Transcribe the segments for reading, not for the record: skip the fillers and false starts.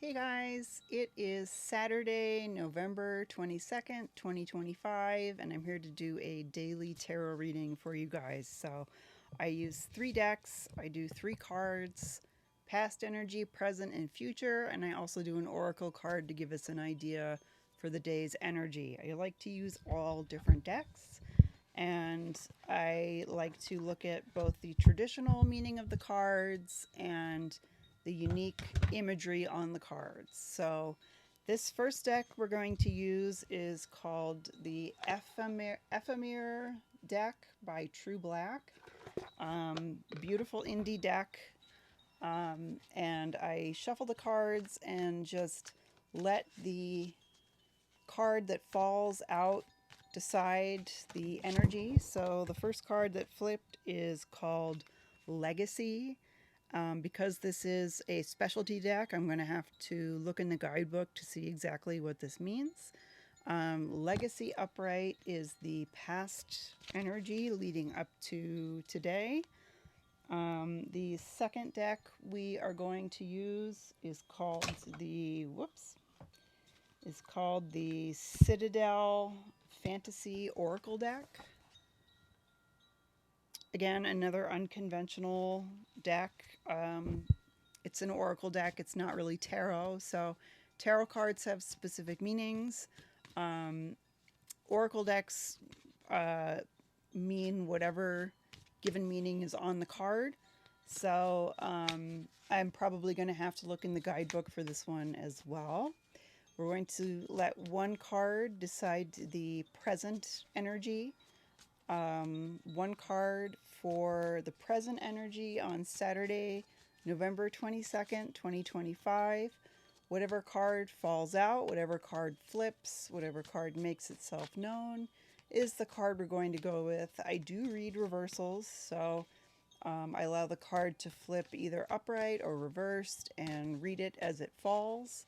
Hey guys, it is Saturday, November 22nd, 2025, and I'm here to do a daily tarot reading for you guys. So I use three decks, I do three cards, past energy, present, and future, and I also do an oracle card to give us an idea for the day's energy. I like to use all different decks, and I like to look at both the traditional meaning of the cards and the unique imagery on the cards. So this first deck we're going to use is called the Ephemer deck by True Black. Beautiful indie deck. And I shuffle the cards and just let the card that falls out decide the energy. So the first card that flipped is called Legacy. Because this is a specialty deck, I'm going to have to look in the guidebook to see exactly what this means. Legacy upright is the past energy leading up to today. The second deck we are going to use is called the Citadel Fantasy Oracle deck. Again, another unconventional deck. It's an oracle deck. It's not really tarot. So tarot cards have specific meanings. Oracle decks mean whatever given meaning is on the card. So I'm probably going to have to look in the guidebook for this one as well. We're going to let one card decide the present energy. One card for the present energy on Saturday, November 22nd, 2025. Whatever card falls out, whatever card flips, whatever card makes itself known is the card we're going to go with. I do read reversals, so I allow the card to flip either upright or reversed and read it as it falls.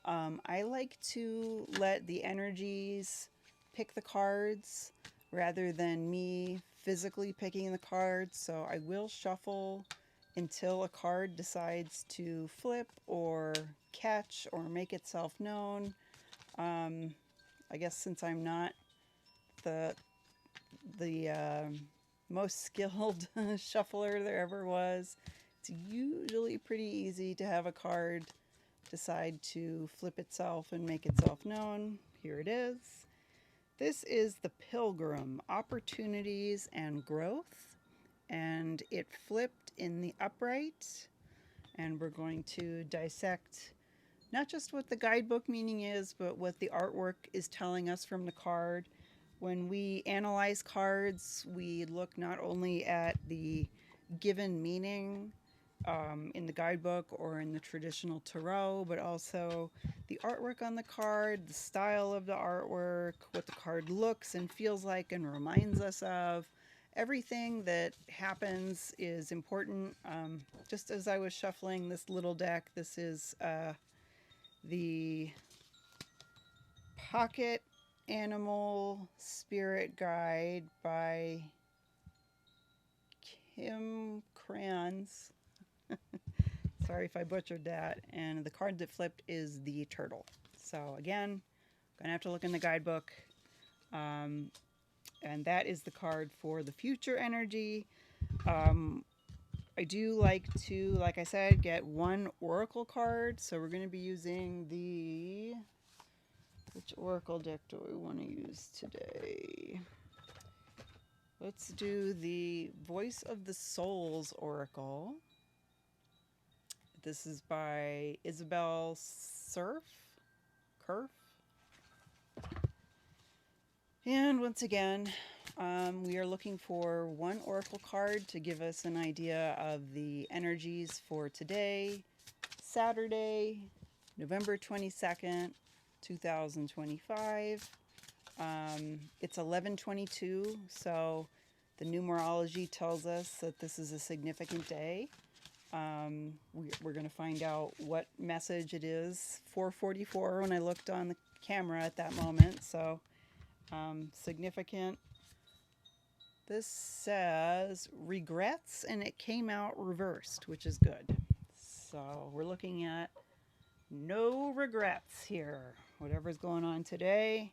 I like to let the energies pick the cards rather than me physically picking the cards. So I will shuffle until a card decides to flip or catch or make itself known. I guess since I'm not the most skilled shuffler there ever was, it's usually pretty easy to have a card decide to flip itself and make itself known. Here it is. This is the Pilgrim, Opportunities and Growth, and it flipped in the upright, and we're going to dissect not just what the guidebook meaning is, but what the artwork is telling us from the card. When we analyze cards, we look not only at the given meaning in the guidebook or in the traditional tarot, but also the artwork on the card, the style of the artwork, what the card looks and feels like and reminds us of. Everything that happens is important. Just as I was shuffling this little deck, this is the Pocket Animal Spirit Guide by Kim Kranz. Sorry if I butchered that. And the card that flipped is the turtle. So again, gonna have to look in the guidebook. And that is the card for the future energy. I do like to, like I said, get one oracle card. So we're going to be using which oracle deck do we want to use today? Let's do the Voice of the Souls Oracle. This is by Isabel Kerf. And once again, we are looking for one oracle card to give us an idea of the energies for today, Saturday, November 22nd, 2025. It's 11:22, so the numerology tells us that this is a significant day. We're going to find out what message it is. 4:44 when I looked on the camera at that moment, so significant. This says regrets, and it came out reversed, which is good. So we're looking at No regrets here. Whatever's going on today,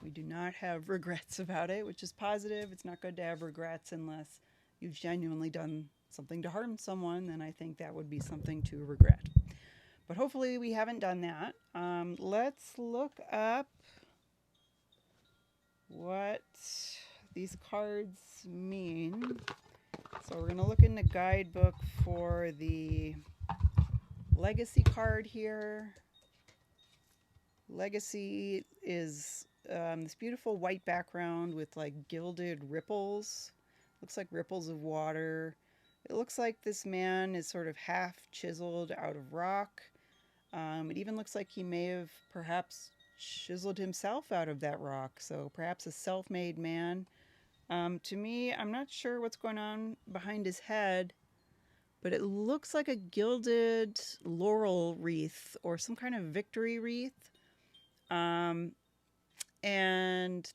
we do not have regrets about it, which is positive. It's not good to have regrets unless you've genuinely done something to harm someone, then I think that would be something to regret. But hopefully we haven't done that. Let's look up what these cards mean. So we're going to look in the guidebook for the legacy card here. Legacy is this beautiful white background with like gilded ripples. Looks like ripples of water. It looks like this man is sort of half chiseled out of rock. It even looks like he may have perhaps chiseled himself out of that rock. So perhaps a self-made man. To me, I'm not sure what's going on behind his head, but it looks like a gilded laurel wreath or some kind of victory wreath. And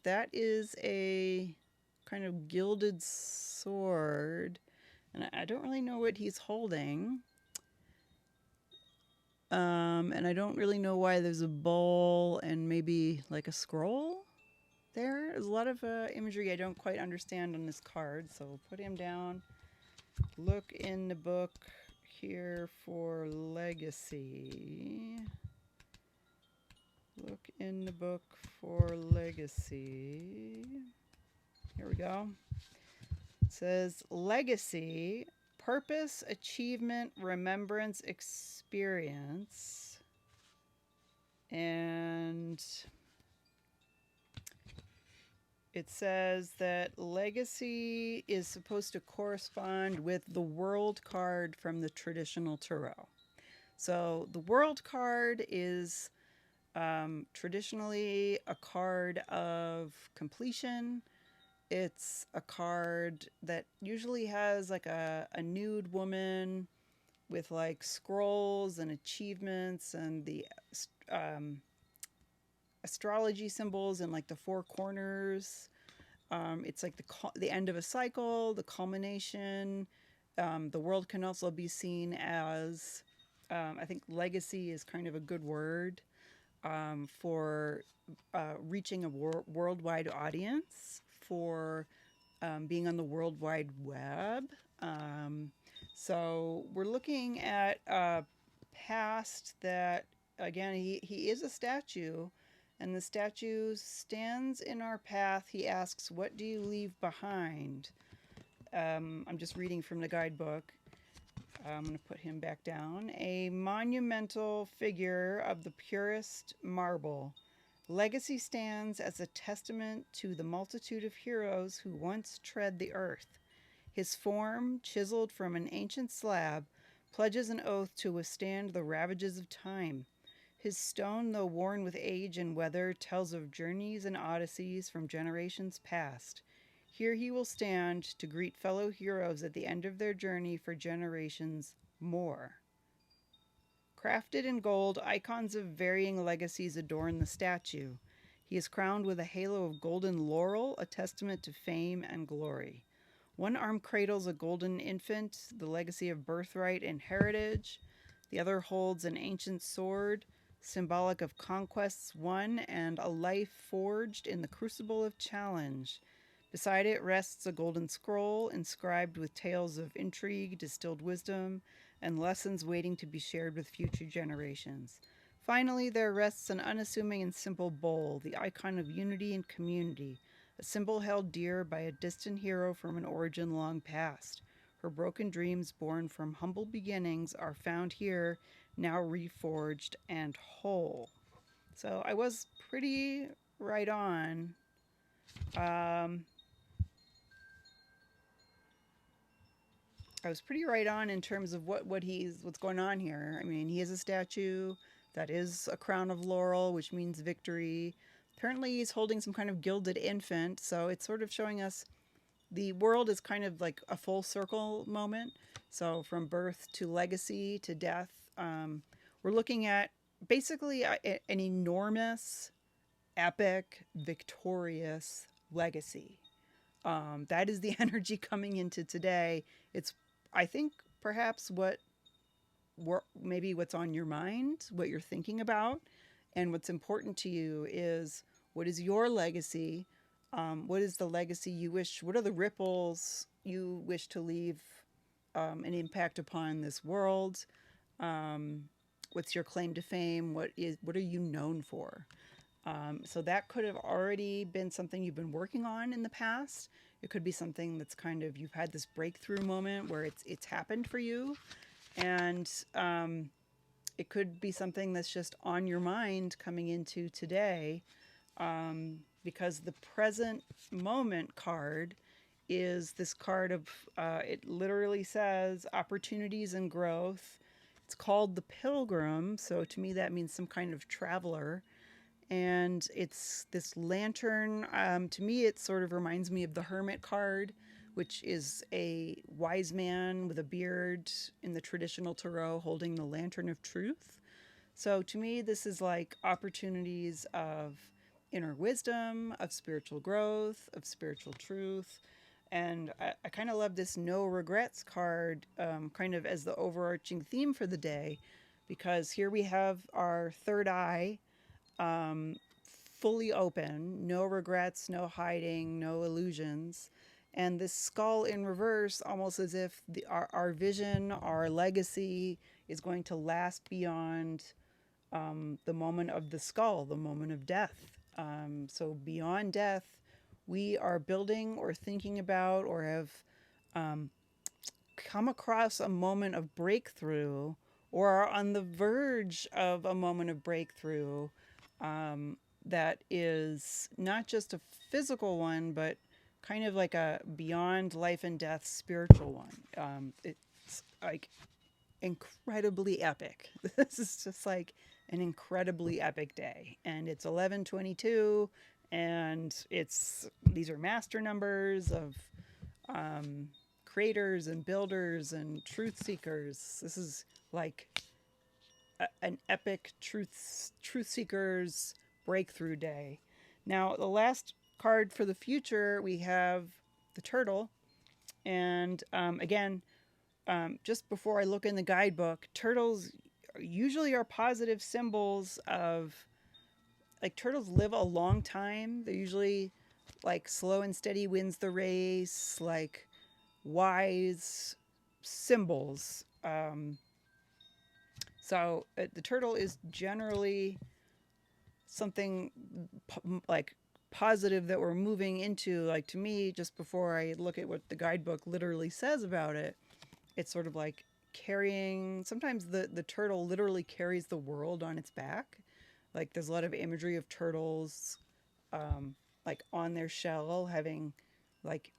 that is a kind of gilded sword. And I don't really know what he's holding. And I don't really know why there's a bowl and maybe like a scroll there. There's a lot of imagery I don't quite understand on this card. So put him down. Look in the book here for legacy. Look in the book for legacy. Here we go. It says legacy, purpose, achievement, remembrance, experience. And it says that legacy is supposed to correspond with the world card from the traditional tarot. So the world card is traditionally a card of completion. It's a card that usually has like a nude woman with like scrolls and achievements and the astrology symbols in like the four corners. It's like the end of a cycle, the culmination. The world can also be seen as, I think legacy is kind of a good word for reaching a worldwide audience, for being on the World Wide Web. So we're looking at a past that, again, he is a statue, and the statue stands in our path. He asks, what do you leave behind? I'm just reading from the guidebook. I'm going to put him back down. A monumental figure of the purest marble. Legacy stands as a testament to the multitude of heroes who once tread the earth. His form, chiseled from an ancient slab, pledges an oath to withstand the ravages of time. His stone, though worn with age and weather, tells of journeys and odysseys from generations past. Here he will stand to greet fellow heroes at the end of their journey for generations more. Crafted in gold, icons of varying legacies adorn the statue. He is crowned with a halo of golden laurel, a testament to fame and glory. One arm cradles a golden infant, the legacy of birthright and heritage. The other holds an ancient sword, symbolic of conquests won and a life forged in the crucible of challenge. Beside it rests a golden scroll inscribed with tales of intrigue, distilled wisdom, and lessons waiting to be shared with future generations. Finally, there rests an unassuming and simple bowl, the icon of unity and community, a symbol held dear by a distant hero from an origin long past. Her broken dreams, born from humble beginnings, are found here, now reforged and whole. So I was pretty right on. I was pretty right on in terms of what's going on here. I mean, he is a statue that is a crown of laurel, which means victory. Apparently, he's holding some kind of gilded infant, so it's sort of showing us the world is kind of like a full circle moment. So from birth to legacy to death, we're looking at basically an enormous, epic, victorious legacy. That is the energy coming into today. It's, I think, perhaps what maybe what's on your mind, what you're thinking about, and what's important to you is what is your legacy? What is the legacy you wish? What are the ripples you wish to leave an impact upon this world? Um, what's your claim to fame? What are you known for? So that could have already been something you've been working on in the past. It could be something that's kind of you've had this breakthrough moment where it's happened for you, and it could be something that's just on your mind coming into today, because the present moment card is this card of it literally says opportunities and growth. It's called the pilgrim, so to me that means some kind of traveler, and it's this lantern. To me, it sort of reminds me of the Hermit card, which is a wise man with a beard in the traditional tarot holding the lantern of truth. So to me, this is like opportunities of inner wisdom, of spiritual growth, of spiritual truth. And I kind of love this no regrets card, kind of as the overarching theme for the day, because here we have our third eye, um, fully open, no regrets, no hiding, no illusions. And this skull in reverse, almost as if our vision, our legacy is going to last beyond the moment of the skull, the moment of death. So beyond death, we are building or thinking about or have um, come across a moment of breakthrough or are on the verge of a moment of breakthrough, that is not just a physical one, but kind of like a beyond life and death spiritual one. It's like incredibly epic. This is just like an incredibly epic day, and it's 11/22, and it's these are master numbers of um, creators and builders and truth seekers. This is like an epic truth seekers breakthrough day. Now, the last card for the future, we have the turtle, and again, just before I look in the guidebook, turtles usually are positive symbols of, like, turtles live a long time. They're usually like slow and steady wins the race, like wise symbols. So the turtle is generally something like positive that we're moving into. Like, to me, just before I look at what the guidebook literally says about it, it's sort of like carrying, sometimes the turtle literally carries the world on its back. Like, there's a lot of imagery of turtles, like on their shell having like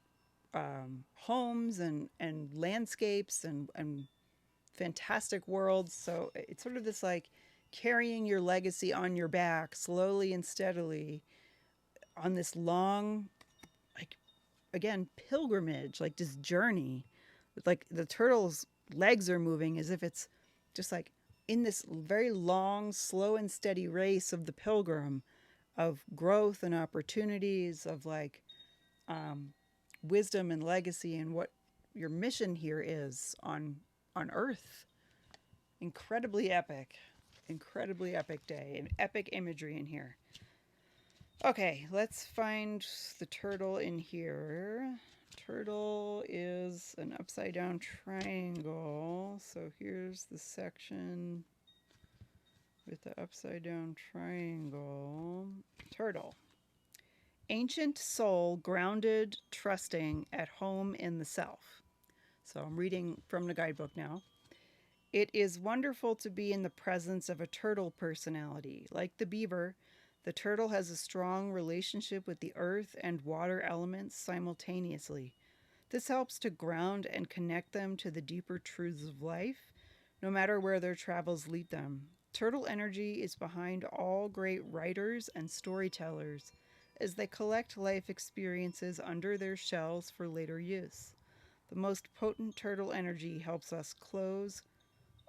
homes and landscapes and fantastic worlds. So it's sort of this like carrying your legacy on your back slowly and steadily on this long, like, again, pilgrimage, like this journey. Like the turtle's legs are moving as if it's just like in this very long, slow and steady race of the pilgrim, of growth and opportunities, of like wisdom and legacy, and what your mission here is on Earth. Incredibly epic day, and epic imagery in here. Okay, let's find the turtle in here. Turtle is an upside down triangle. So here's the section with the upside down triangle. Turtle. Ancient soul, grounded, trusting, at home in the self. So I'm reading from the guidebook now. It is wonderful to be in the presence of a turtle personality. Like the beaver, the turtle has a strong relationship with the earth and water elements simultaneously. This helps to ground and connect them to the deeper truths of life, no matter where their travels lead them. Turtle energy is behind all great writers and storytellers as they collect life experiences under their shells for later use. The most potent turtle energy helps us close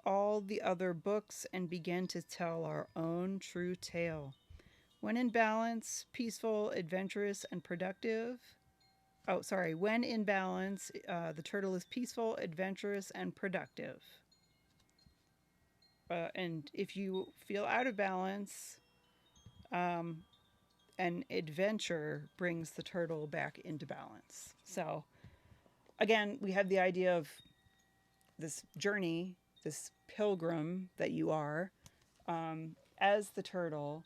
all the other books and begin to tell our own true tale. When in balance, peaceful, adventurous, and productive. Oh, sorry. When in balance, the turtle is peaceful, adventurous, and productive. And if you feel out of balance, um, an adventure brings the turtle back into balance. So, again, we have the idea of this journey, this pilgrim that you are, as the turtle,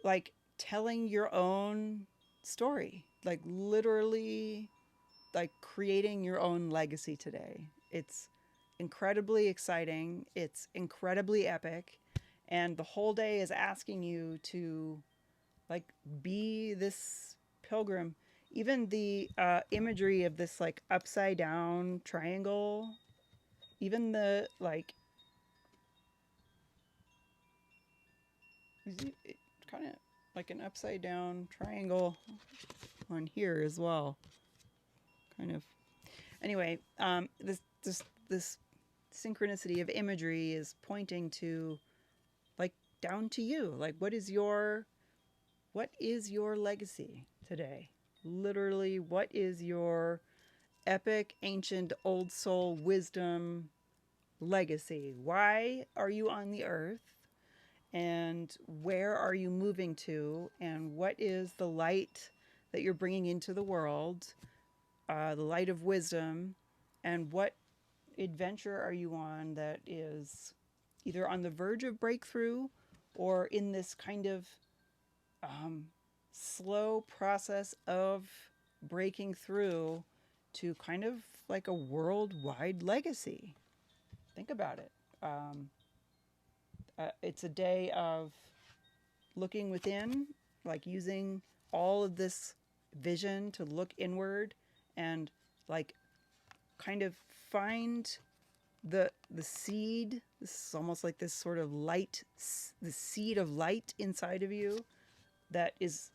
like telling your own story, like literally, like creating your own legacy today. It's incredibly exciting, it's incredibly epic, and the whole day is asking you to like be this pilgrim. Even the imagery of this like upside down triangle, even the like, kind of like an upside down triangle on here as well. Kind of. Anyway, this synchronicity of imagery is pointing to like down to you. Like, what is your legacy today? Literally, what is your epic, ancient, old soul wisdom legacy? Why are you on the earth? And where are you moving to? And what is the light that you're bringing into the world? The light of wisdom. And what adventure are you on that is either on the verge of breakthrough or in this kind of slow process of breaking through to kind of like a worldwide legacy? Think about it. It's a day of looking within, like using all of this vision to look inward and like kind of find the seed. This is almost like this sort of light, the seed of light inside of you that is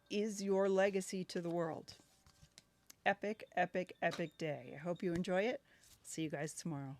your legacy to the world. Epic, epic, epic day. I hope you enjoy it. See you guys tomorrow.